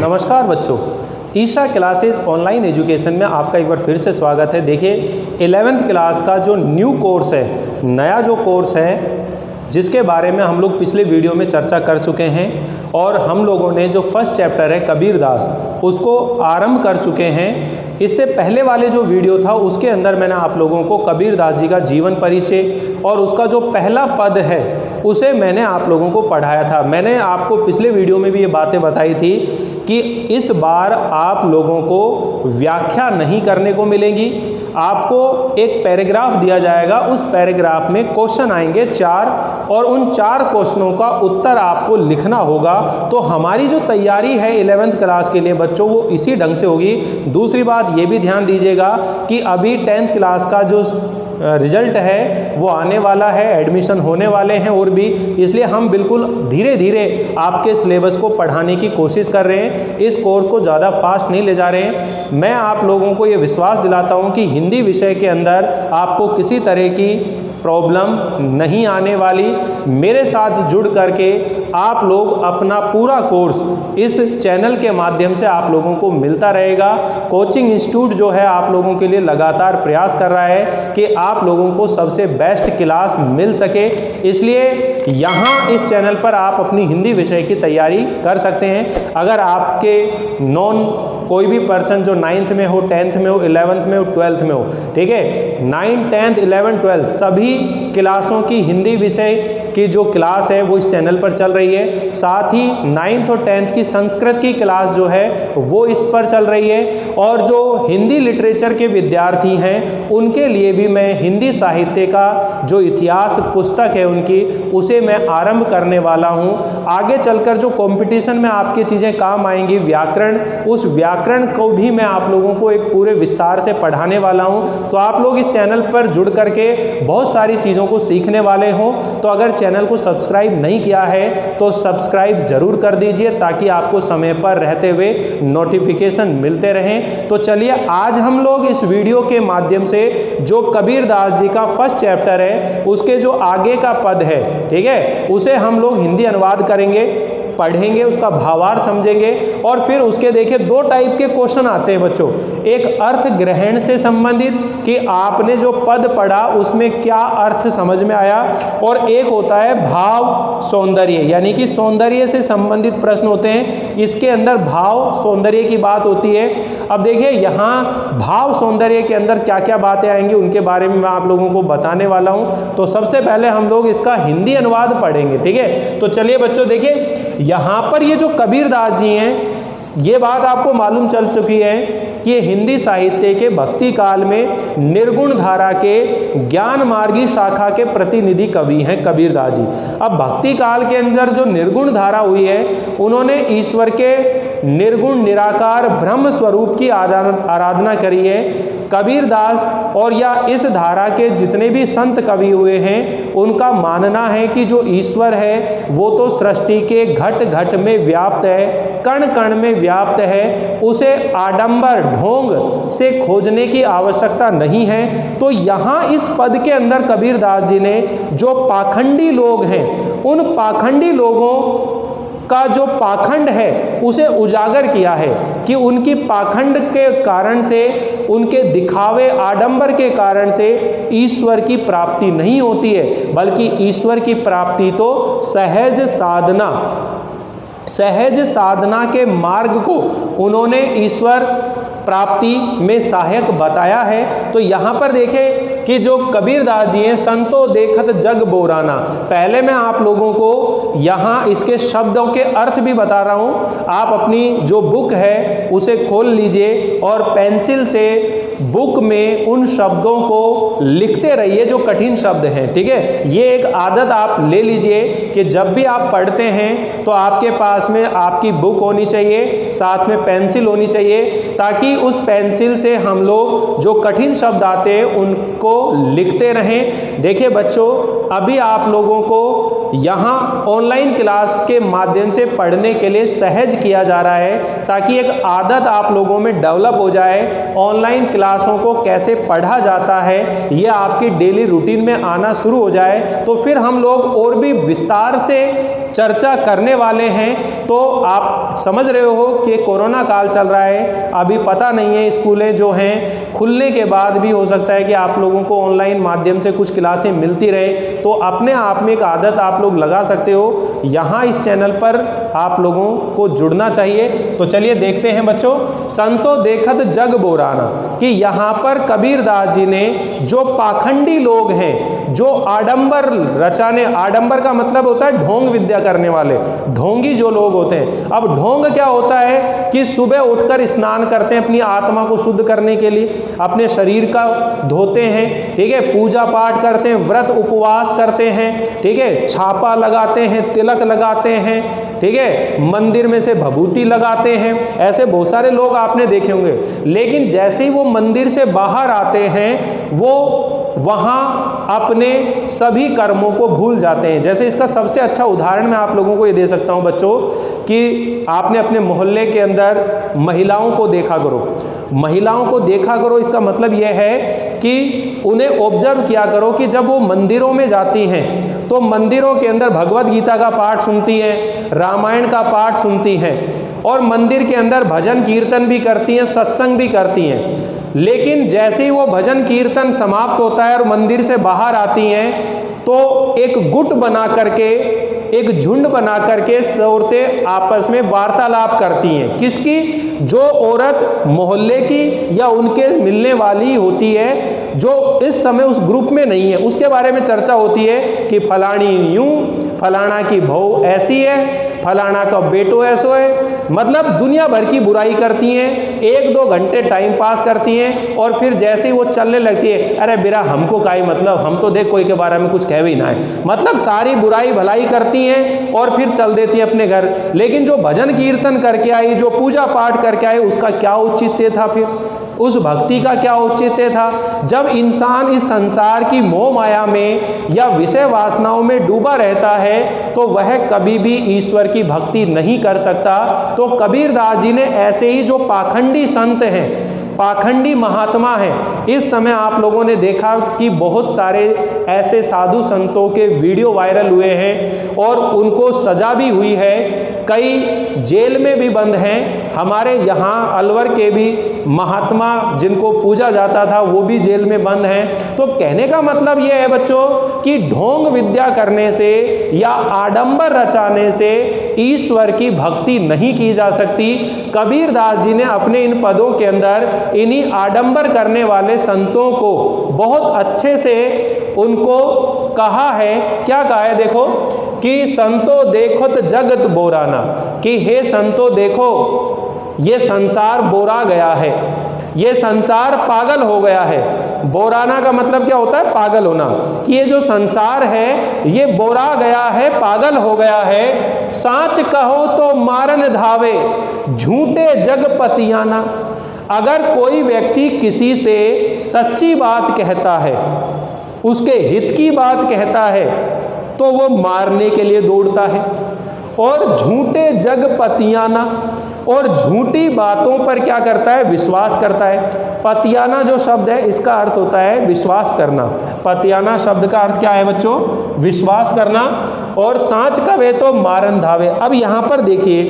नमस्कार बच्चों, Isha classes online education में आपका एक बार फिर से स्वागत है। देखिए 11th क्लास का जो न्यू कोर्स है, नया जो कोर्स है जिसके बारे में हम लोग पिछले वीडियो में चर्चा कर चुके हैं और हम लोगों ने जो फर्स्ट चैप्टर है कबीरदास उसको आरंभ कर चुके हैं। इससे पहले वाले जो वीडियो था उसके अंदर मैंने आप लोगों को कबीरदास जी का जीवन परिचय और उसका जो पहला पद है उसे मैंने आप लोगों को पढ़ाया था। मैंने आपको पिछले वीडियो में भी ये बातें बताई थी कि इस बार आप लोगों को व्याख्या नहीं करने को मिलेगी। आपको एक पैराग्राफ दिया जाएगा, उस पैराग्राफ में क्वेश्चन आएंगे 4 और उन 4 क्वेश्चनों का उत्तर आपको लिखना होगा। तो हमारी जो तैयारी है 11th क्लास के लिए बच्चों वो इसी ढंग से होगी। दूसरी बात ये भी ध्यान दीजिएगा कि अभी 10th क्लास का जो रिजल्ट है वो आने वाला है, एडमिशन होने वाले हैं और भी, इसलिए हम बिल्कुल धीरे धीरे आपके सिलेबस को पढ़ाने की कोशिश कर रहे हैं। इस कोर्स को ज़्यादा फास्ट नहीं ले जा रहे हैं। मैं आप लोगों को ये विश्वास दिलाता हूँ कि हिंदी विषय के अंदर आपको किसी तरह की प्रॉब्लम नहीं आने वाली। मेरे साथ जुड़ करके आप लोग अपना पूरा कोर्स इस चैनल के माध्यम से आप लोगों को मिलता रहेगा। कोचिंग इंस्टीट्यूट जो है आप लोगों के लिए लगातार प्रयास कर रहा है कि आप लोगों को सबसे बेस्ट क्लास मिल सके, इसलिए यहाँ इस चैनल पर आप अपनी हिंदी विषय की तैयारी कर सकते हैं। अगर आपके कोई भी पर्सन जो 9th में हो, 10th में हो, 11th में हो, 12th में हो, ठीक है, 9, 10th, 11, 12 सभी क्लासों की हिंदी विषय की जो क्लास है वो इस चैनल पर चल रही है। साथ ही 9th और 10th की संस्कृत की क्लास जो है वो इस पर चल रही है। और जो हिंदी लिटरेचर के विद्यार्थी हैं उनके लिए भी मैं हिंदी साहित्य का जो इतिहास पुस्तक है उनकी, उसे मैं आरंभ करने वाला हूँ। आगे चलकर जो कंपटीशन में आपकी चीज़ें काम आएंगी, व्याकरण, उस व्याकरण को भी मैं आप लोगों को एक पूरे विस्तार से पढ़ाने वाला हूँ। तो आप लोग इस चैनल पर जुड़ करके बहुत सारी चीज़ों को सीखने वाले हो। तो अगर चैनल को सब्सक्राइब नहीं किया है तो सब्सक्राइब जरूर कर दीजिए ताकि आपको समय पर रहते हुए नोटिफिकेशन मिलते रहें। तो चलिए आज हम लोग इस वीडियो के माध्यम से जो कबीरदास जी का फर्स्ट चैप्टर है उसके जो आगे का पद है, ठीक है, उसे हम लोग हिंदी अनुवाद करेंगे, पढ़ेंगे, उसका भावार्थ समझेंगे और फिर उसके देखिए 2 टाइप के क्वेश्चन आते हैं बच्चों। एक अर्थ ग्रहण से संबंधित कि आपने जो पद पढ़ा उसमें क्या अर्थ समझ में आया, और एक होता है भाव सौंदर्य, यानी कि सौंदर्य से संबंधित प्रश्न होते हैं। इसके अंदर भाव सौंदर्य की बात होती है। अब देखिए यहाँ भाव सौंदर्य के अंदर क्या क्या बातें आएंगी उनके बारे में मैं आप लोगों को बताने वाला हूँ। तो सबसे पहले हम लोग इसका हिंदी अनुवाद पढ़ेंगे, ठीक है। तो चलिए बच्चों देखिए यहाँ पर ये जो कबीरदास जी हैं, ये बात आपको मालूम चल चुकी है कि ये हिंदी साहित्य के भक्ति काल में निर्गुण धारा के ज्ञान मार्गी शाखा के प्रतिनिधि कवि हैं कबीरदास जी। अब भक्ति काल के अंदर जो निर्गुण धारा हुई है, उन्होंने ईश्वर के निर्गुण निराकार ब्रह्म स्वरूप की आराधना करी है। कबीरदास और या इस धारा के जितने भी संत कवि हुए हैं उनका मानना है कि जो ईश्वर है वो तो सृष्टि के घट घट में व्याप्त है, कण कण में व्याप्त है, उसे आडंबर ढोंग से खोजने की आवश्यकता नहीं है। तो यहाँ इस पद के अंदर कबीरदास जी ने जो पाखंडी लोग हैं उन पाखंडी लोगों का जो पाखंड है उसे उजागर किया है कि उनकी पाखंड के कारण से, उनके दिखावे आडंबर के कारण से ईश्वर की प्राप्ति नहीं होती है, बल्कि ईश्वर की प्राप्ति तो सहज साधना के मार्ग को उन्होंने ईश्वर प्राप्ति में सहायक बताया है। तो यहाँ पर देखें कि जो कबीरदास जी हैं, संतो देखत जग बोराना, पहले मैं आप लोगों को यहाँ इसके शब्दों के अर्थ भी बता रहा हूँ। आप अपनी जो बुक है उसे खोल लीजिए और पेंसिल से बुक में उन शब्दों को लिखते रहिए जो कठिन शब्द हैं, ठीक है। ये एक आदत आप ले लीजिए कि जब भी आप पढ़ते हैं तो आपके पास में आपकी बुक होनी चाहिए, साथ में पेंसिल होनी चाहिए, ताकि उस पेंसिल से हम लोग जो कठिन शब्द आते हैं उनको लिखते रहें। देखिए बच्चों, अभी आप लोगों को यहाँ ऑनलाइन क्लास के माध्यम से पढ़ने के लिए सहज किया जा रहा है ताकि एक आदत आप लोगों में डेवलप हो जाए। ऑनलाइन क्लासों को कैसे पढ़ा जाता है ये आपकी डेली रूटीन में आना शुरू हो जाए, तो फिर हम लोग और भी विस्तार से चर्चा करने वाले हैं। तो आप समझ रहे हो कि कोरोना काल चल रहा है, अभी पता नहीं है स्कूलें जो हैं खुलने के बाद भी हो सकता है कि आप लोगों को ऑनलाइन माध्यम से कुछ क्लासें मिलती रहे। तो अपने आप में एक आदत आप लोग लगा सकते हो, यहाँ इस चैनल पर आप लोगों को जुड़ना चाहिए। तो चलिए देखते हैं बच्चों, संतो देखत जग बोराना, कि यहाँ पर कबीरदास जी ने जो पाखंडी लोग हैं, जो आडंबर रचाने, आडंबर का मतलब होता है ढोंग विद्या करने वाले, ढोंगी जो लोग होते हैं। अब ढोंग क्या होता है कि सुबह उठकर स्नान करते हैं अपनी आत्मा को शुद्ध करने के लिए, अपने शरीर का धोते हैं, ठीक है, पूजा पाठ करते हैं, व्रत उपवास करते हैं, ठीक है, छापा लगाते हैं, तिलक लगाते हैं, ठीक है, मंदिर में से भभूति लगाते हैं। ऐसे बहुत सारे लोग आपने देखे होंगे। लेकिन जैसे ही वो मंदिर से बाहर आते हैं, वो वहाँ अपने सभी कर्मों को भूल जाते हैं। जैसे इसका सबसे अच्छा उदाहरण मैं आप लोगों को ये दे सकता हूँ बच्चों, कि आपने अपने मोहल्ले के अंदर महिलाओं को देखा करो, महिलाओं को देखा करो। इसका मतलब यह है कि उन्हें ऑब्जर्व किया करो कि जब वो मंदिरों में जाती हैं तो मंदिरों के अंदर भगवत गीता का पाठ सुनती हैं, रामायण का पाठ सुनती हैं, और मंदिर के अंदर भजन कीर्तन भी करती हैं, सत्संग भी करती हैं। लेकिन जैसे ही वो भजन कीर्तन समाप्त होता है और मंदिर से बाहर आती हैं, तो एक गुट बना करके, एक झुंड बना करके औरतें आपस में वार्तालाप करती हैं। किसकी? जो औरत मोहल्ले की या उनके मिलने वाली होती है, जो इस समय उस ग्रुप में नहीं है, उसके बारे में चर्चा होती है कि फलानी यूं, फलाना की बहू ऐसी है, फलाना का बेटो ऐसो है। मतलब दुनिया भर की बुराई करती हैं, 1-2 घंटे टाइम पास करती हैं, और फिर जैसे ही वो चलने लगती है, अरे बिरा हमको काई मतलब, हम तो देख कोई के बारे में कुछ कह भी ना है, मतलब सारी बुराई भलाई करती हैं और फिर चल देती हैं अपने घर। लेकिन जो भजन कीर्तन करके आई, जो पूजा पाठ करके आई, उसका क्या औचित्य था? फिर उस भक्ति का क्या औचित्य था? जब इंसान इस संसार की मोह माया में या विषय वासनाओं में डूबा रहता है, तो वह कभी भी ईश्वर की भक्ति नहीं कर सकता। तो कबीरदास जी ने ऐसे ही जो पाखंडी संत हैं, पाखंडी महात्मा हैं, इस समय आप लोगों ने देखा कि बहुत सारे ऐसे साधु संतों के वीडियो वायरल हुए हैं और उनको सजा भी हुई है, कई जेल में भी बंद हैं। हमारे यहाँ अलवर के भी महात्मा जिनको पूजा जाता था, वो भी जेल में बंद हैं। तो कहने का मतलब ये है बच्चों कि ढोंग विद्या करने से या आडंबर रचाने से ईश्वर की भक्ति नहीं की जा सकती। कबीरदास जी ने अपने इन पदों के अंदर इन्हीं आडंबर करने वाले संतों को बहुत अच्छे से उनको कहा है। क्या कहा है? देखो कि संतो देखत जगत बोराना, कि हे संतो देखो ये संसार बोरा गया है, ये संसार पागल हो गया है। बोराना का मतलब क्या होता है? पागल होना। कि ये जो संसार है ये बोरा गया है, पागल हो गया है। सांच कहो तो मारन धावे, झूठे जग पतियाना। अगर कोई व्यक्ति किसी से सच्ची बात कहता है, उसके हित की बात कहता है, तो वो मारने के लिए दौड़ता है। और झूठे जग पतियाना, और झूठी बातों पर क्या करता है? विश्वास करता है। पतियाना जो शब्द है इसका अर्थ होता है विश्वास करना। पतियाना शब्द का अर्थ क्या है बच्चों? विश्वास करना। और सांच कवे तो मारन धावे। अब यहाँ पर देखिए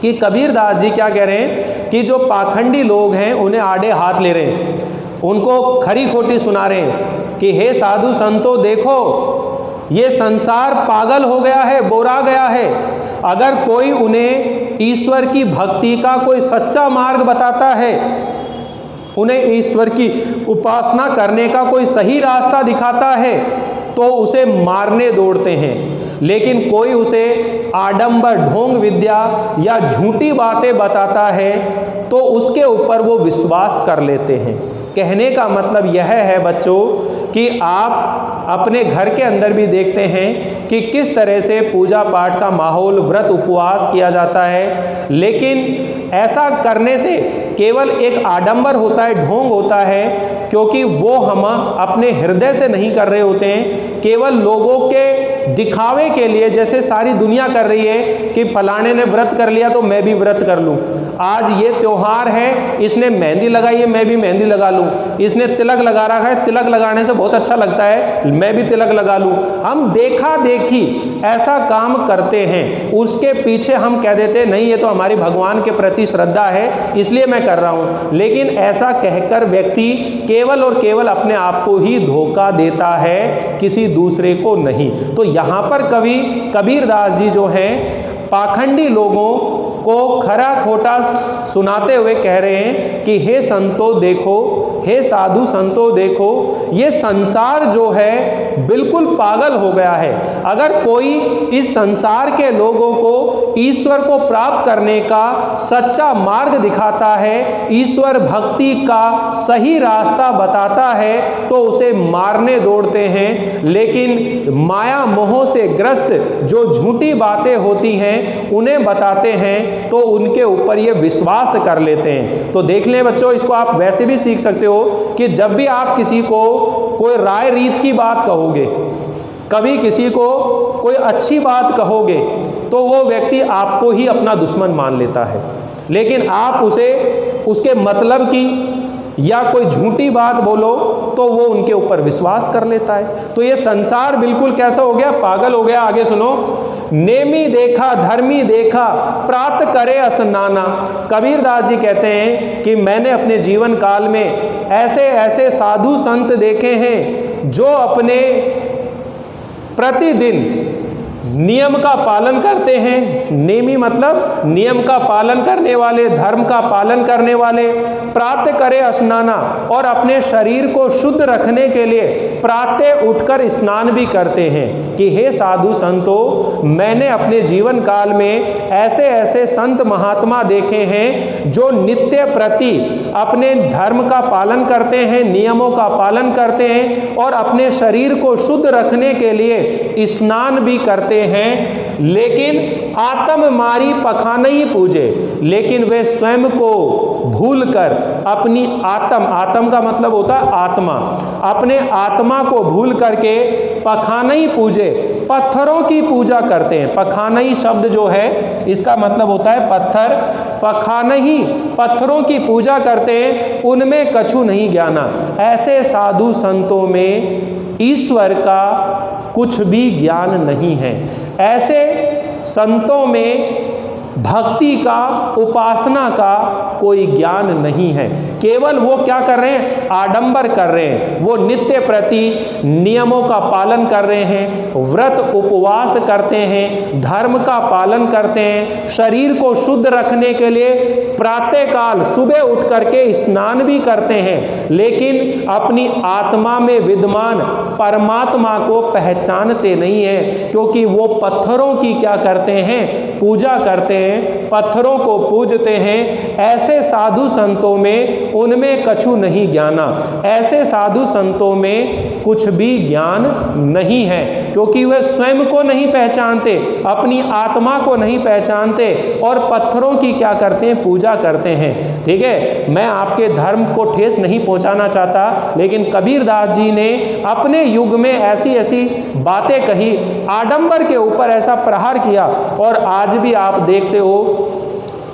कि कबीरदास जी क्या कह रहे हैं कि जो पाखंडी लोग हैं उन्हें आड़े हाथ ले रहे हैं, उनको खरी खोटी सुना रहे हैं कि हे साधु संतो देखो ये संसार पागल हो गया है, बोरा गया है। अगर कोई उन्हें ईश्वर की भक्ति का कोई सच्चा मार्ग बताता है, उन्हें ईश्वर की उपासना करने का कोई सही रास्ता दिखाता है, तो उसे मारने दौड़ते हैं। लेकिन कोई उसे आडंबर ढोंग विद्या या झूठी बातें बताता है तो उसके ऊपर वो विश्वास कर लेते हैं। कहने का मतलब यह है बच्चों कि आप अपने घर के अंदर भी देखते हैं कि किस तरह से पूजा पाठ का माहौल, व्रत उपवास किया जाता है, लेकिन ऐसा करने से केवल एक आडंबर होता है, ढोंग होता है, क्योंकि वो हम अपने हृदय से नहीं कर रहे होते हैं, केवल लोगों के दिखावे के लिए, जैसे सारी दुनिया कर रही है कि फलाने ने व्रत कर लिया तो मैं भी व्रत कर लूं, आज ये त्योहार है, इसने मेहंदी लगाई है मैं भी मेहंदी लगा लूं, इसने तिलक लगा रखा है, तिलक लगाने से बहुत अच्छा लगता है मैं भी तिलक लगा लूं। हम देखा देखी ऐसा काम करते हैं, उसके पीछे हम कह देते हैं नहीं ये तो हमारी भगवान के प्रति श्रद्धा है इसलिए मैं कर रहा हूं। लेकिन ऐसा कहकर व्यक्ति केवल और केवल अपने आप को ही धोखा देता है, किसी दूसरे को नहीं। तो यहां पर कवि कबीरदास जी जो हैं पाखंडी लोगों को खरा खोटा सुनाते हुए कह रहे हैं कि हे संतो देखो, हे साधु संतो देखो, ये संसार जो है बिल्कुल पागल हो गया है। अगर कोई इस संसार के लोगों को ईश्वर को प्राप्त करने का सच्चा मार्ग दिखाता है, ईश्वर भक्ति का सही रास्ता बताता है तो उसे मारने दौड़ते हैं। लेकिन माया मोह से ग्रस्त जो झूठी बातें होती हैं उन्हें बताते हैं तो उनके ऊपर ये विश्वास कर लेते हैं। तो देख लें बच्चों, इसको आप वैसे भी सीख सकते हो कि जब भी आप किसी को कोई राय रीत की बात कहोगे, कभी किसी को कोई अच्छी बात कहोगे तो वो व्यक्ति आपको ही अपना दुश्मन मान लेता है। लेकिन आप उसे उसके मतलब की या कोई झूठी बात बोलो तो वो उनके ऊपर विश्वास कर लेता है। तो ये संसार बिल्कुल कैसा हो गया, पागल हो गया। आगे सुनो, नेमी देखा धर्मी देखा प्रात करे स्नाना। कबीरदास जी कहते हैं कि मैंने अपने जीवन काल में ऐसे ऐसे साधु संत देखे हैं जो अपने प्रतिदिन नियम का पालन करते हैं। नेमी मतलब नियम का पालन करने वाले, धर्म का पालन करने वाले। प्रातः करे स्नाना, और अपने शरीर को शुद्ध रखने के लिए प्रातः उठकर स्नान भी करते हैं। कि हे साधु संतो, मैंने अपने जीवन काल में ऐसे ऐसे संत महात्मा देखे हैं जो नित्य प्रति अपने धर्म का पालन करते हैं, नियमों का पालन करते हैं और अपने शरीर को शुद्ध रखने के लिए स्नान भी करते हैं। लेकिन आत्म मारी पखानई पूजे, लेकिन वे स्वयं को भूलकर अपनी आत्म का मतलब होता है आत्मा, अपने आत्मा को भूल करके पखानई पूजे, पत्थरों की पूजा करते हैं। पखानई शब्द जो है इसका मतलब होता है पत्थर। पखानई पत्थरों की पूजा करते हैं, उनमें कछु नहीं ज्ञाना। ऐसे साधु संतों में ईश्वर का कुछ भी ज्ञान नहीं है। ऐसे संतों में भक्ति का, उपासना का कोई ज्ञान नहीं है। केवल वो क्या कर रहे हैं, आडंबर कर रहे हैं। वो नित्य प्रति नियमों का पालन कर रहे हैं, व्रत उपवास करते हैं, धर्म का पालन करते हैं, शरीर को शुद्ध रखने के लिए प्रातःकाल सुबह उठ करके स्नान भी करते हैं। लेकिन अपनी आत्मा में विद्यमान परमात्मा को पहचानते नहीं है, क्योंकि वो पत्थरों की क्या करते हैं, पूजा करते हैं, पत्थरों को पूजते हैं। ऐसे साधु संतों में उनमें कछु नहीं ज्ञाना। ऐसे साधु संतों में कुछ भी ज्ञान नहीं है, क्योंकि वे स्वयं को नहीं पहचानते, अपनी आत्मा को नहीं पहचानते और पत्थरों की क्या करते हैं, पूजा करते हैं। ठीक है, मैं आपके धर्म को ठेस नहीं पहुंचाना चाहता, लेकिन कबीरदास जी ने अपने युग में ऐसी ऐसी बातें कही, आडंबर के ऊपर ऐसा प्रहार किया। और आज भी आप देखते हो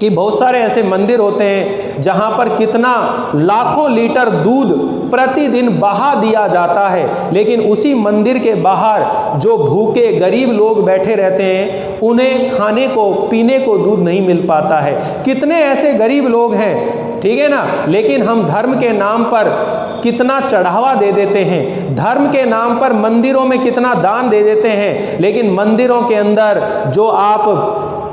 कि बहुत सारे ऐसे मंदिर होते हैं जहां पर कितना लाखों लीटर दूध प्रतिदिन बहा दिया जाता है, लेकिन उसी मंदिर के बाहर जो भूखे गरीब लोग बैठे रहते हैं उन्हें खाने को, पीने को दूध नहीं मिल पाता है। कितने ऐसे गरीब लोग हैं, ठीक है ना, लेकिन हम धर्म के नाम पर कितना चढ़ावा दे देते हैं, धर्म के नाम पर मंदिरों में कितना दान दे देते हैं, लेकिन मंदिरों के अंदर जो आप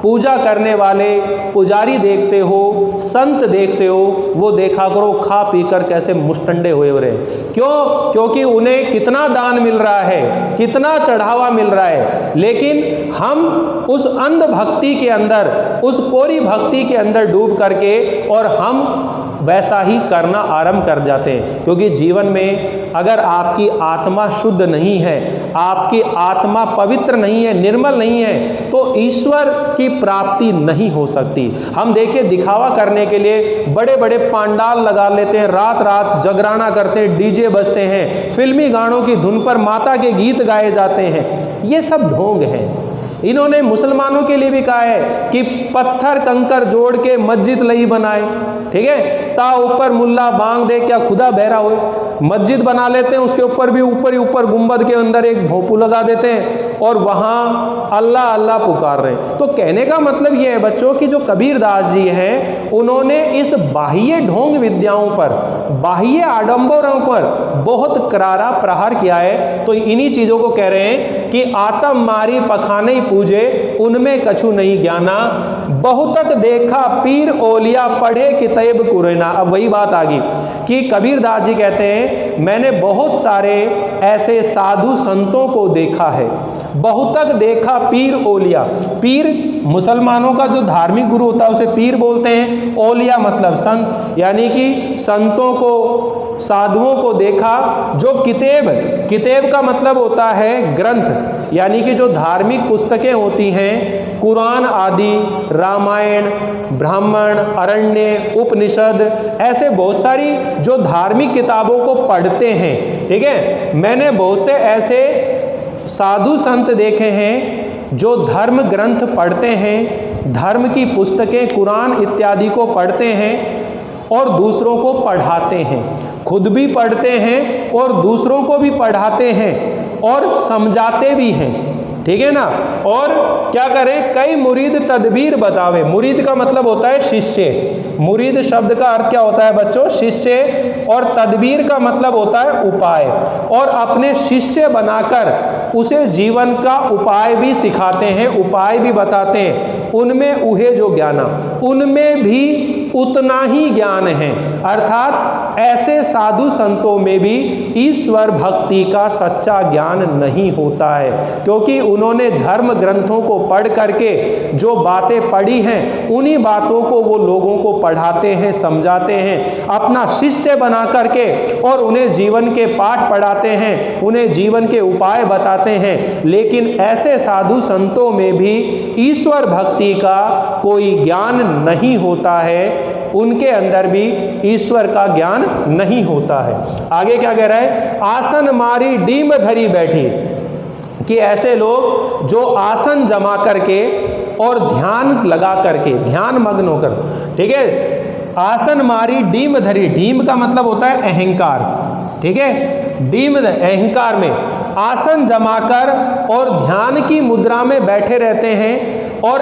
पूजा करने वाले पुजारी देखते हो, संत देखते हो, वो देखा करो खा पी कर कैसे मुष्टंडे हुए रहे। क्यों? क्योंकि उन्हें कितना दान मिल रहा है, कितना चढ़ावा मिल रहा है, लेकिन हम उस अंध भक्ति के अंदर, उस कोरी भक्ति के अंदर डूब करके और हम वैसा ही करना आरंभ कर जाते हैं। क्योंकि जीवन में अगर आपकी आत्मा शुद्ध नहीं है, आपकी आत्मा पवित्र नहीं है, निर्मल नहीं है, तो ईश्वर की प्राप्ति नहीं हो सकती। हम देखिए दिखावा करने के लिए बड़े बड़े पंडाल लगा लेते हैं, रात रात जगराना करते हैं, डीजे बजते हैं, फिल्मी गानों की धुन पर माता के गीत गाए जाते हैं। ये सब ढोंग है। इन्होंने मुसलमानों के लिए भी कहा है कि पत्थर कंकर जोड़ के मस्जिद लई बनाए, ठीक है, ता ऊपर मुल्ला बांग दे क्या खुदा बहरा हुए। मस्जिद बना लेते हैं, उसके ऊपर भी ऊपर ही ऊपर गुंबद के अंदर एक भोंपू लगा देते हैं और वहाँ अल्लाह अल्लाह पुकार रहे हैं। तो कहने का मतलब ये है बच्चों कि जो कबीरदास जी हैं उन्होंने इस बाह्य ढोंग विद्याओं पर, बाह्य आडंबरों पर बहुत करारा प्रहार किया है। तो इन्हीं चीज़ों को कह रहे हैं कि आतम मारी पखाने पूजे उनमें कछु नहीं ज्ञाना, बहुतक देखा पीर ओलिया पढ़े किताब कुरैना। अब वही बात आ गई कि कबीरदास जी कहते हैं मैंने बहुत सारे ऐसे साधु संतों को देखा है, बहुतक देखा पीर ओलिया। पीर मुसलमानों का जो धार्मिक गुरु होता है उसे पीर बोलते हैं, ओलिया मतलब संत, यानी कि संतों को, साधुओं को देखा। जो किताब का मतलब होता है ग्रंथ, यानी कि जो धार्मिक पुस्तकें होती हैं, कुरान आदि, रामायण, ब्राह्मण, अरण्य, उपनिषद, ऐसे बहुत सारी जो धार्मिक किताबों को पढ़ते हैं, ठीक है। मैंने बहुत से ऐसे साधु संत देखे हैं जो धर्म ग्रंथ पढ़ते हैं, धर्म की पुस्तकें, कुरान इत्यादि को पढ़ते हैं और दूसरों को पढ़ाते हैं, खुद भी पढ़ते हैं और दूसरों को भी पढ़ाते हैं और समझाते भी हैं, ठीक है ना। और क्या करें, कई मुरीद तदबीर बतावे। मुरीद का मतलब होता है शिष्य, मुरीद शब्द का अर्थ क्या होता है बच्चों, शिष्य, और तदबीर का मतलब होता है उपाय। और अपने शिष्य बनाकर उसे जीवन का उपाय भी सिखाते हैं, उपाय भी बताते हैं। उनमें उहे जो ज्ञाना, उनमें भी उतना ही ज्ञान है। अर्थात ऐसे साधु संतों में भी ईश्वर भक्ति का सच्चा ज्ञान नहीं होता है, क्योंकि उन्होंने धर्म ग्रंथों को पढ़ करके जो बातें पढ़ी हैं उन्हीं बातों को वो लोगों को पढ़ाते हैं, समझाते हैं, अपना शिष्य बना करके, और उन्हें जीवन के पाठ पढ़ाते हैं, उन्हें जीवन के उपाय बताते हैं। लेकिन ऐसे साधु संतों में भी ईश्वर भक्ति का कोई ज्ञान नहीं होता है, उनके अंदर भी ईश्वर का ज्ञान नहीं होता है। आगे क्या कह रहा है, आसन मारी डीम धरी बैठी, कि ऐसे लोग जो आसन जमा करके और ध्यान लगा करके, ध्यान मग्न होकर, ठीक है, आसन मारी डीम धरी, डीम का मतलब होता है अहंकार, ठीक है, डीम अहंकार में आसन जमाकर और ध्यान की मुद्रा में बैठे रहते हैं, और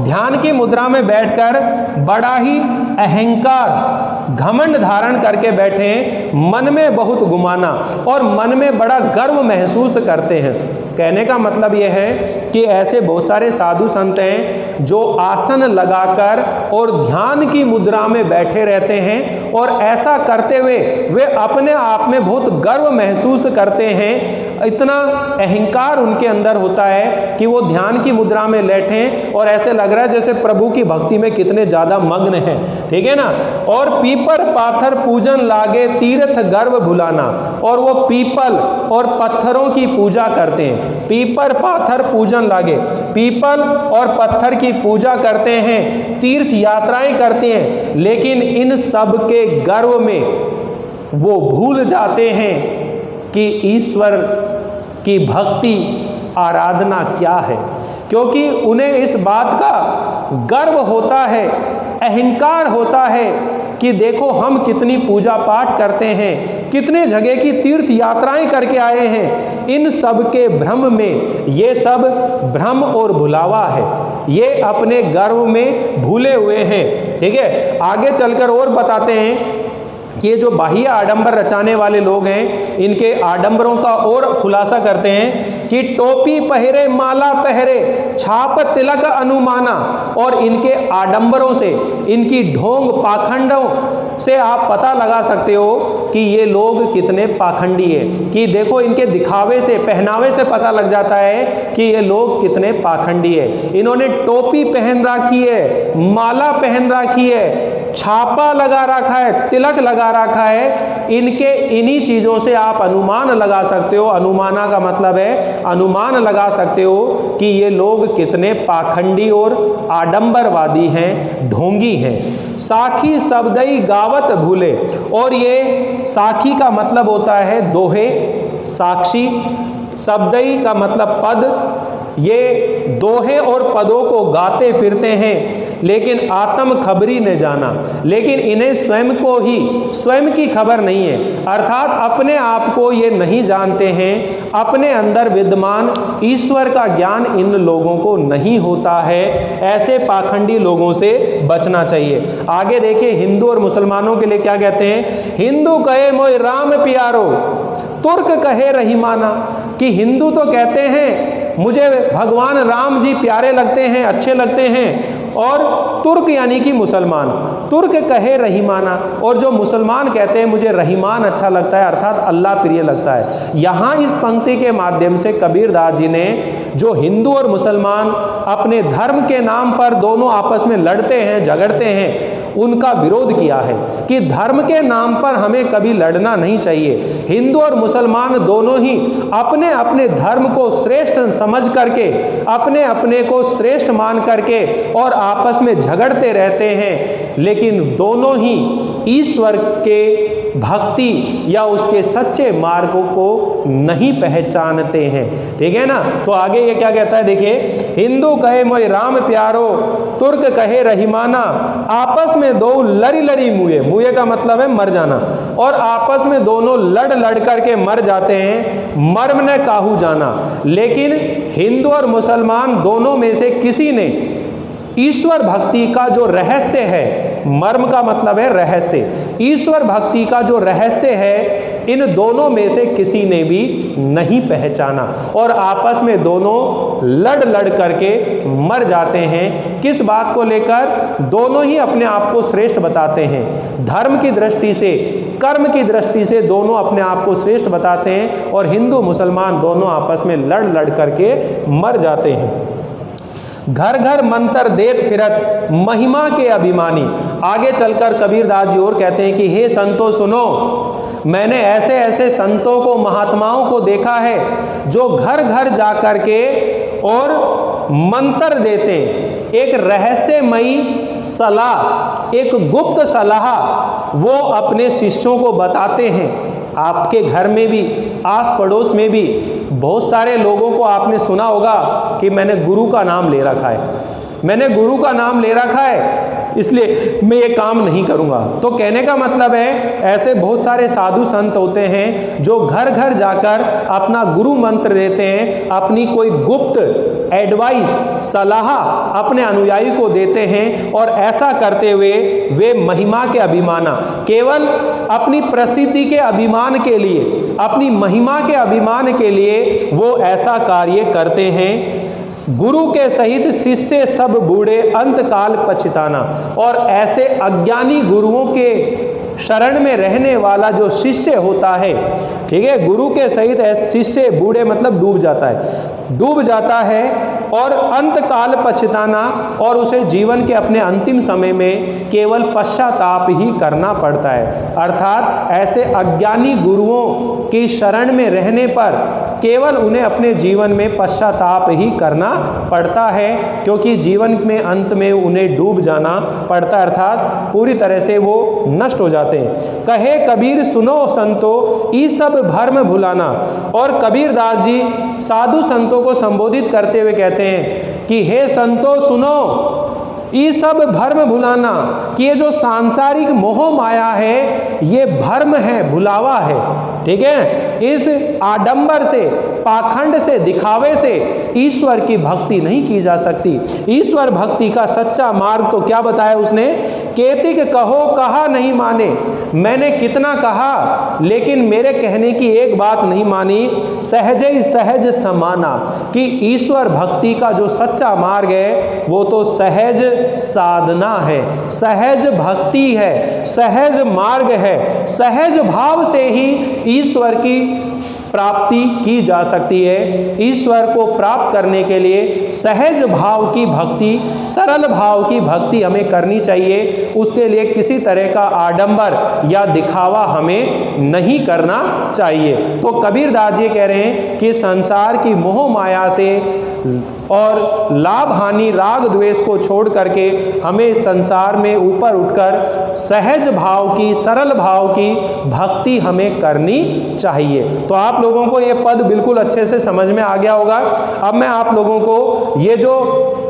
ध्यान की मुद्रा में बैठकर बड़ा ही अहंकार, घमंड धारण करके बैठे हैं, मन में बहुत गुमाना और मन में बड़ा गर्व महसूस करते हैं। कहने का मतलब यह है कि ऐसे बहुत सारे साधु संत हैं जो आसन लगाकर और ध्यान की मुद्रा में बैठे रहते हैं, और ऐसा करते हुए वे अपने आप में बहुत गर्व महसूस करते हैं। इतना अहंकार उनके अंदर होता है कि वो ध्यान की मुद्रा में लेटें और ऐसे लग रहा है जैसे प्रभु की भक्ति में कितने ज़्यादा मग्न हैं, ठीक है ना। और पीपर पाथर पूजन लागे तीर्थ गर्व भुलाना, और वो पीपल और पत्थरों की पूजा करते हैं। पीपर पाथर पूजन लागे, पीपल और पत्थर की पूजा करते हैं, तीर्थ यात्राएं करते हैं, लेकिन इन सब के गर्व में वो भूल जाते हैं कि ईश्वर की भक्ति आराधना क्या है, क्योंकि उन्हें इस बात का गर्व होता है, अहंकार होता है कि देखो हम कितनी पूजा पाठ करते हैं, कितने जगह की तीर्थ यात्राएं करके आए हैं। इन सब के भ्रम में, ये सब भ्रम और भुलावा है, ये अपने गर्व में भूले हुए हैं, ठीक है। आगे चलकर और बताते हैं कि ये जो बाह्य आडंबर रचाने वाले लोग हैं, इनके आडंबरों का और खुलासा करते हैं कि टोपी पहरे, माला पहरे, छाप तिलक अनुमाना, और इनके आडंबरों से, इनकी ढोंग पाखंडों से आप पता लगा सकते हो कि ये लोग कितने पाखंडी है, कि देखो इनके दिखावे से, पहनावे से पता लग जाता है कि ये लोग कितने पाखंडी है। इन्होंने टोपी पहन रखी है, माला पहन रखी है, छापा लगा रखा है, तिलक लगा रखा है। इनके इन्हीं चीज़ों से आप अनुमान लगा सकते हो, अनुमाना का मतलब है अनुमान लगा सकते हो कि ये लोग कितने पाखंडी और आडंबरवादी हैं, ढोंगी हैं। साखी शब्दई गावत भूले, और ये साखी का मतलब होता है दोहे, साक्षी, शब्दई का मतलब पद। ये दोहे और पदों को गाते फिरते हैं, लेकिन आत्म खबरी ने जाना, लेकिन इन्हें स्वयं को ही, स्वयं की खबर नहीं है, अर्थात अपने आप को ये नहीं जानते हैं, अपने अंदर विद्यमान ईश्वर का ज्ञान इन लोगों को नहीं होता है। ऐसे पाखंडी लोगों से बचना चाहिए। आगे देखिए हिंदू और मुसलमानों के लिए क्या कहते हैं। हिंदू कहे मोय राम प्यारो, तुर्क कहे रहीमाना, कि हिंदू तो कहते हैं मुझे भगवान राम जी प्यारे लगते हैं, अच्छे लगते हैं, और तुर्क यानी कि मुसलमान, तुर्क कहे रहीमाना, और जो मुसलमान कहते हैं मुझे रहीमान अच्छा लगता है, अर्थात अल्लाह प्रिय लगता है। यहाँ इस पंक्ति के माध्यम से कबीरदास जी ने जो हिंदू और मुसलमान अपने धर्म के नाम पर दोनों आपस में लड़ते हैं, झगड़ते हैं, उनका विरोध किया है कि धर्म के नाम पर हमें कभी लड़ना नहीं चाहिए। हिंदू और मुसलमान दोनों ही अपने अपने धर्म को श्रेष्ठ समझ करके, अपने अपने को श्रेष्ठ मान करके और आपस में झगड़ते रहते हैं, लेकिन दोनों ही ईश्वर के भक्ति या उसके सच्चे मार्गों को नहीं पहचानते हैं। ठीक है ना। तो आगे ये क्या कहता है, देखिए, हिंदू कहे मोय राम प्यारो, तुर्क कहे रहीमाना, आपस में दो लड़ी लड़ी मुए, मुए का मतलब है मर जाना, और आपस में दोनों लड़ लड़ करके मर जाते हैं, मर्म ने काहू जाना। लेकिन हिंदू और मुसलमान दोनों में से किसी ने ईश्वर भक्ति का जो रहस्य है, मर्म का मतलब है रहस्य, ईश्वर भक्ति का जो रहस्य है, इन दोनों में से किसी ने भी नहीं पहचाना, और आपस में दोनों लड़ लड़ करके मर जाते हैं। किस बात को लेकर? दोनों ही अपने आप को श्रेष्ठ बताते हैं, धर्म की दृष्टि से, कर्म की दृष्टि से दोनों अपने आप को श्रेष्ठ बताते हैं, और हिंदू मुसलमान दोनों आपस में लड़ लड़ करके मर जाते हैं। घर घर मंत्र देत फिरत महिमा के अभिमानी। आगे चलकर कबीरदास जी और कहते हैं कि हे संतों सुनो, मैंने ऐसे ऐसे संतों को, महात्माओं को देखा है जो घर घर जा कर के और मंत्र देते, एक रहस्यमयी सलाह, एक गुप्त सलाह वो अपने शिष्यों को बताते हैं। आपके घर में भी, आस पड़ोस में भी बहुत सारे लोगों को आपने सुना होगा कि मैंने गुरु का नाम ले रखा है, मैंने गुरु का नाम ले रखा है, इसलिए मैं ये काम नहीं करूँगा। तो कहने का मतलब है ऐसे बहुत सारे साधु संत होते हैं जो घर घर जाकर अपना गुरु मंत्र देते हैं, अपनी कोई गुप्त एडवाइस, सलाह अपने अनुयायी को देते हैं, और ऐसा करते हुए वे महिमा के अभिमाना, केवल अपनी प्रसिद्धि के अभिमान के लिए, अपनी महिमा के अभिमान के लिए वो ऐसा कार्य करते हैं। गुरु के सहित शिष्य सब बूढ़े अंत काल पछताना, और ऐसे अज्ञानी गुरुओं के शरण में रहने वाला जो शिष्य होता है, ठीक है, गुरु के सहित शिष्य, बूढ़े मतलब डूब जाता है, डूब जाता है, और अंत काल पछताना, और उसे जीवन के अपने अंतिम समय में केवल पश्चाताप ही करना पड़ता है। अर्थात ऐसे अज्ञानी गुरुओं की शरण में रहने पर केवल उन्हें अपने जीवन में पश्चाताप ही करना पड़ता है, क्योंकि जीवन में अंत में उन्हें डूब जाना पड़ता है, अर्थात पूरी तरह से वो नष्ट हो जाते हैं। कहे कबीर सुनो संतो ई सब भर्म भुलाना, और कबीरदास जी साधु संतों को संबोधित करते हुए कहते हैं कि हे संतो सुनो, ये सब भर्म भुलाना, कि ये जो सांसारिक मोह माया है ये भर्म है, भुलावा है। ठीक है, इस आडंबर से, पाखंड से, दिखावे से ईश्वर की भक्ति नहीं की जा सकती। ईश्वर भक्ति का सच्चा मार्ग तो क्या बताया उसने? केतिक कहो कहा नहीं माने, मैंने कितना कहा लेकिन मेरे कहने की एक बात नहीं मानी। सहज ही सहज समाना, कि ईश्वर भक्ति का जो सच्चा मार्ग है वो तो सहज साधना है, सहज भक्ति है, सहज मार्ग है। सहज भाव से ही ईश्वर की प्राप्ति की जा सकती है। ईश्वर को प्राप्त करने के लिए सहज भाव की भक्ति, सरल भाव की भक्ति हमें करनी चाहिए। उसके लिए किसी तरह का आडंबर या दिखावा हमें नहीं करना चाहिए। तो कबीरदास जी कह रहे हैं कि संसार की मोह माया से और लाभ हानि राग द्वेष को छोड़ करके हमें संसार में ऊपर उठकर सहज भाव की, सरल भाव की भक्ति हमें करनी चाहिए। तो आप लोगों को ये पद बिल्कुल अच्छे से समझ में आ गया होगा। अब मैं आप लोगों को ये जो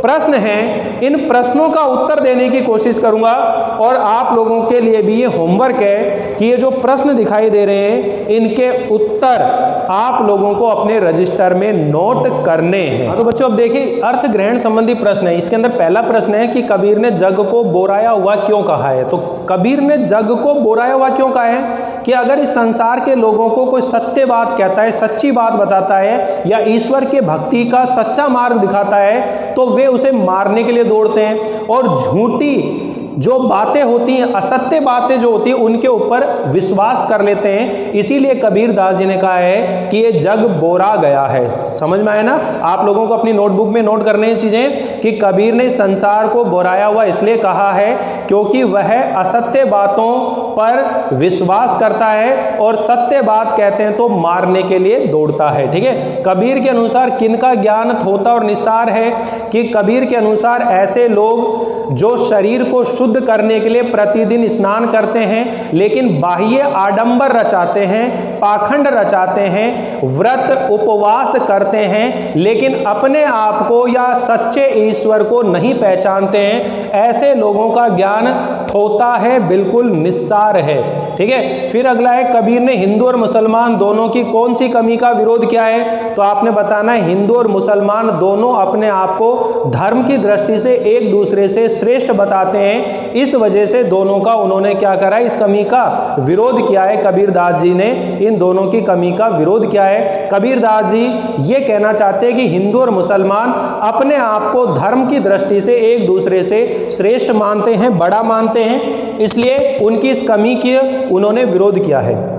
प्रश्न हैं, इन प्रश्नों का उत्तर देने की कोशिश करूंगा और आप लोगों के लिए भी ये होमवर्क है कि ये जो प्रश्न दिखाई दे रहे हैं इनके उत्तर आप लोगों को अपने रजिस्टर में नोट करने हैं। तो बच्चों अब देखिए, अर्थ ग्रहण संबंधी प्रश्न है। इसके अंदर पहला प्रश्न है कि कबीर ने जग को बोराया हुआ क्यों कहा है। तो कबीर ने जग को बोराया हुआ क्यों कहा है कि अगर इस संसार के लोगों को कोई सत्य बात कहता है, सच्ची बात बताता है या ईश्वर के भक्ति का सच्चा मार्ग दिखाता है तो वे उसे मारने के लिए दौड़ते हैं और झूठी जो बातें होती हैं, असत्य बातें जो होती हैं, उनके ऊपर विश्वास कर लेते हैं। इसीलिए कबीरदास जी ने कहा है कि ये जग बोरा गया है। समझ में आया ना? आप लोगों को अपनी नोटबुक में नोट करने हैं चीजें कि कबीर ने संसार को बोराया हुआ इसलिए कहा है क्योंकि वह असत्य बातों पर विश्वास करता है और सत्य बात कहते हैं तो मारने के लिए दौड़ता है। ठीक है, कबीर के अनुसार किनका ज्ञान थोथा और निस्सार है कि कबीर के अनुसार ऐसे लोग जो शरीर को शुद्ध करने के लिए प्रतिदिन स्नान करते हैं लेकिन बाह्य आडंबर रचाते हैं, पाखंड रचाते हैं, व्रत उपवास करते हैं लेकिन अपने आप को या सच्चे ईश्वर को नहीं पहचानते हैं, ऐसे लोगों का ज्ञान थोथा है, बिल्कुल निस्सार है। ठीक है, फिर अगला है कबीर ने हिंदू और मुसलमान दोनों की कौन सी कमी का विरोध किया है। तो आपने बताना है हिंदू और मुसलमान दोनों अपने आप को धर्म की दृष्टि से एक दूसरे से श्रेष्ठ बताते हैं, इस वजह से दोनों का उन्होंने क्या करा, इस कमी का विरोध किया है। कबीरदास जी ने इन दोनों की कमी का विरोध किया है। कबीरदास जी ये कहना चाहते हैं कि हिंदू और मुसलमान अपने आप को धर्म की दृष्टि से एक दूसरे से श्रेष्ठ मानते हैं, बड़ा मानते हैं, इसलिए उनकी इस कमी की उन्होंने विरोध किया है।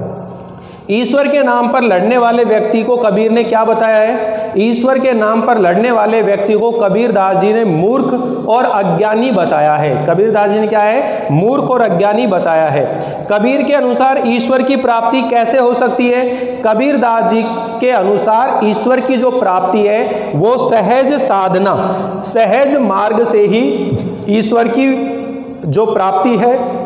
ईश्वर के नाम पर लड़ने वाले व्यक्ति को कबीर ने क्या बताया है? ईश्वर के नाम पर लड़ने वाले व्यक्ति को कबीरदास जी ने मूर्ख और अज्ञानी बताया है। कबीरदास जी ने क्या है? मूर्ख और अज्ञानी बताया है। कबीर के अनुसार ईश्वर की प्राप्ति कैसे हो सकती है? कबीरदास जी के अनुसार ईश्वर की जो प्राप्ति है वो सहज साधना, सहज मार्ग से ही ईश्वर की जो प्राप्ति है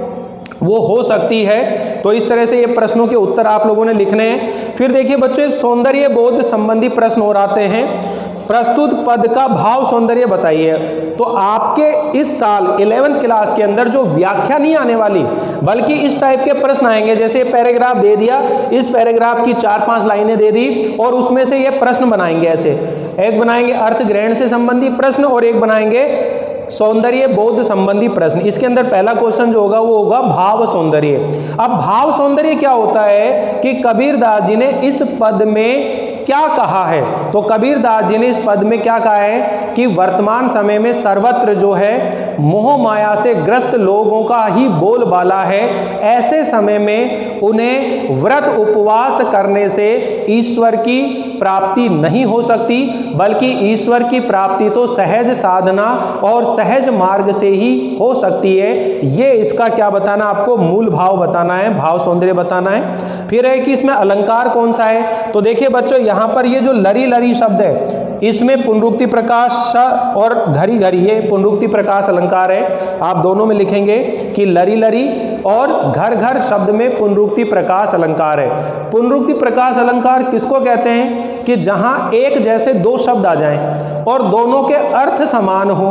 वो हो सकती है। तो इस तरह से ये प्रश्नों के उत्तर आप लोगों ने लिखने हैं। फिर देखिए बच्चों, एक सौंदर्य बोध संबंधी प्रश्न और आते हैं। प्रस्तुत पद का भाव सौंदर्य बताइए। तो आपके इस साल 11th क्लास के अंदर जो व्याख्या नहीं आने वाली बल्कि इस टाइप के प्रश्न आएंगे, जैसे पैराग्राफ दे दिया, इस पैराग्राफ की 4-5 लाइनें दे दी और उसमें से ये प्रश्न बनाएंगे। ऐसे एक बनाएंगे अर्थ ग्रहण से संबंधी प्रश्न और एक बनाएंगे सौंदर्य बोध संबंधी प्रश्न। इसके अंदर पहला क्वेश्चन जो होगा वो होगा भाव सौंदर्य। अब भाव सौंदर्य क्या होता है कि कबीरदास जी ने इस पद में क्या कहा है। तो कबीरदास जी ने इस पद में क्या कहा है कि वर्तमान समय में सर्वत्र जो है मोह माया से ग्रस्त लोगों का ही बोलबाला है। ऐसे समय में उन्हें व्रत उपवास करने से ईश्वर की प्राप्ति नहीं हो सकती, बल्कि ईश्वर की प्राप्ति तो सहज साधना और सहज मार्ग से ही हो सकती है। ये इसका क्या बताना, आपको मूल भाव बताना है, भाव सौंदर्य बताना है। फिर है कि इसमें अलंकार कौन सा है। तो देखिए बच्चों, यहाँ पर ये जो लरी लरी शब्द है इसमें पुनरुक्ति प्रकाश और घरी घरी, ये पुनरुक्ति प्रकाश अलंकार है। आप दोनों में लिखेंगे कि लरी लरी और घर घर शब्द में पुनरुक्ति प्रकाश अलंकार है। पुनरुक्ति प्रकाश अलंकार किसको कहते हैं कि जहां एक जैसे दो शब्द आ जाएं और दोनों के अर्थ समान हो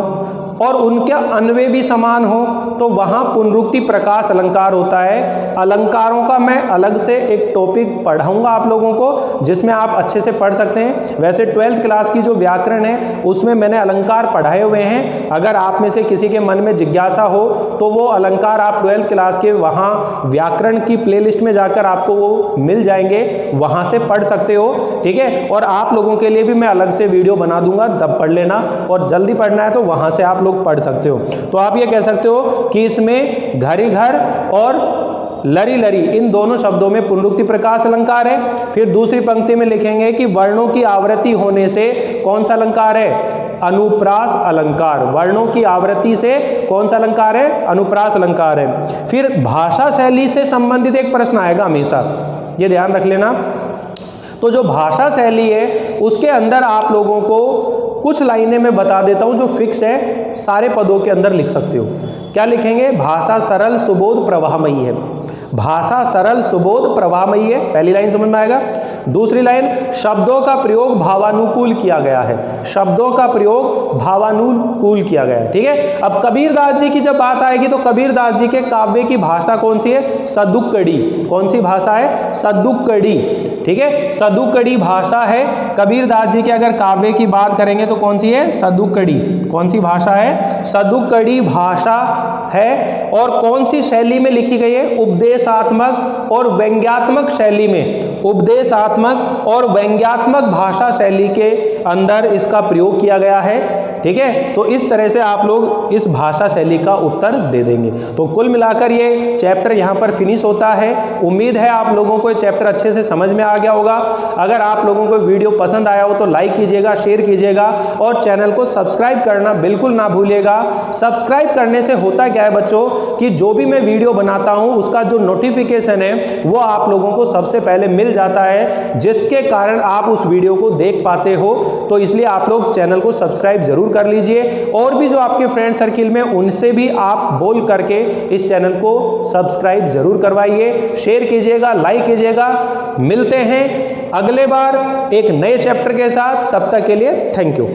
और उनके अन्वय भी समान हो तो वहाँ पुनरुक्ति प्रकाश अलंकार होता है। अलंकारों का मैं अलग से एक टॉपिक पढ़ाऊंगा आप लोगों को, जिसमें आप अच्छे से पढ़ सकते हैं। वैसे 12th क्लास की जो व्याकरण है उसमें मैंने अलंकार पढ़ाए हुए हैं। अगर आप में से किसी के मन में जिज्ञासा हो तो वो अलंकार आप 12th क्लास के वहाँ व्याकरण की प्लेलिस्ट में जाकर आपको वो मिल जाएंगे, वहाँ से पढ़ सकते हो, ठीक है। और आप लोगों के लिए भी मैं अलग से वीडियो बना दूंगा, तब पढ़ लेना, और जल्दी पढ़ना है तो वहाँ से आप लोग पढ़ सकते हो। तो आप ये कह सकते हो कि इसमें घरी घर और लरी लरी इन दोनों शब्दों में पुनरुक्ति प्रकाश अलंकार है। फिर दूसरी पंक्ति में लिखेंगे कि वर्णों की आवृत्ति होने से कौन सा अलंकार है? अनुप्रास अलंकार। वर्णों की आवृत्ति से कौन सा अलंकार है? अनुप्रास अलंकार है। फिर भाषा शैली से संबंधित एक प्रश्न आएगा हमेशा, ये ध्यान रख लेना। तो जो भाषा शैली है उसके अंदर आप लोगों को कुछ लाइनें मैं बता देता हूं जो फिक्स है, सारे पदों के अंदर लिख सकते हो। क्या लिखेंगे? भाषा सरल सुबोध प्रवाहमयी है। भाषा सरल सुबोध प्रवाहमयी है, पहली लाइन समझ में आएगा। दूसरी लाइन, शब्दों का प्रयोग भावानुकूल किया गया है। शब्दों का प्रयोग भावानुकूल किया गया है, ठीक है। अब कबीरदास जी की जब बात आएगी तो कबीरदास जी के काव्य की भाषा कौन सी है? सदुक्कड़ी। कौन सी भाषा है? सदुक्कड़ी, ठीक है। सदुक्कड़ी भाषा है। कबीरदास जी के अगर काव्य की बात करेंगे तो कौन सी है? सदुक्कड़ी। कौन सी भाषा है? सदुक्कड़ी भाषा है। और कौन सी शैली में लिखी गई है? उपदेशात्मक और व्यंग्यात्मक शैली में। उपदेशात्मक और व्यंग्यात्मक भाषा शैली के अंदर इसका प्रयोग किया गया है, ठीक है। तो इस तरह से आप लोग इस भाषा शैली का उत्तर दे देंगे। तो कुल मिलाकर ये चैप्टर यहाँ पर फिनिश होता है। उम्मीद है आप लोगों को ये चैप्टर अच्छे से समझ में आ गया होगा। अगर आप लोगों को वीडियो पसंद आया हो तो लाइक कीजिएगा, शेयर कीजिएगा और चैनल को सब्सक्राइब करना बिल्कुल ना भूलिएगा। सब्सक्राइब करने से होता क्या है बच्चों कि जो भी मैं वीडियो बनाता हूँ उसका जो नोटिफिकेशन है वो आप लोगों को सबसे पहले मिल जाता है, जिसके कारण आप उस वीडियो को देख पाते हो। तो इसलिए आप लोग चैनल को सब्सक्राइब जरूर कर लीजिए, और भी जो आपके फ्रेंड सर्किल में उनसे भी आप बोल करके इस चैनल को सब्सक्राइब जरूर करवाइए, शेयर कीजिएगा, लाइक कीजिएगा। मिलते हैं अगले बार एक नए चैप्टर के साथ, तब तक के लिए थैंक यू।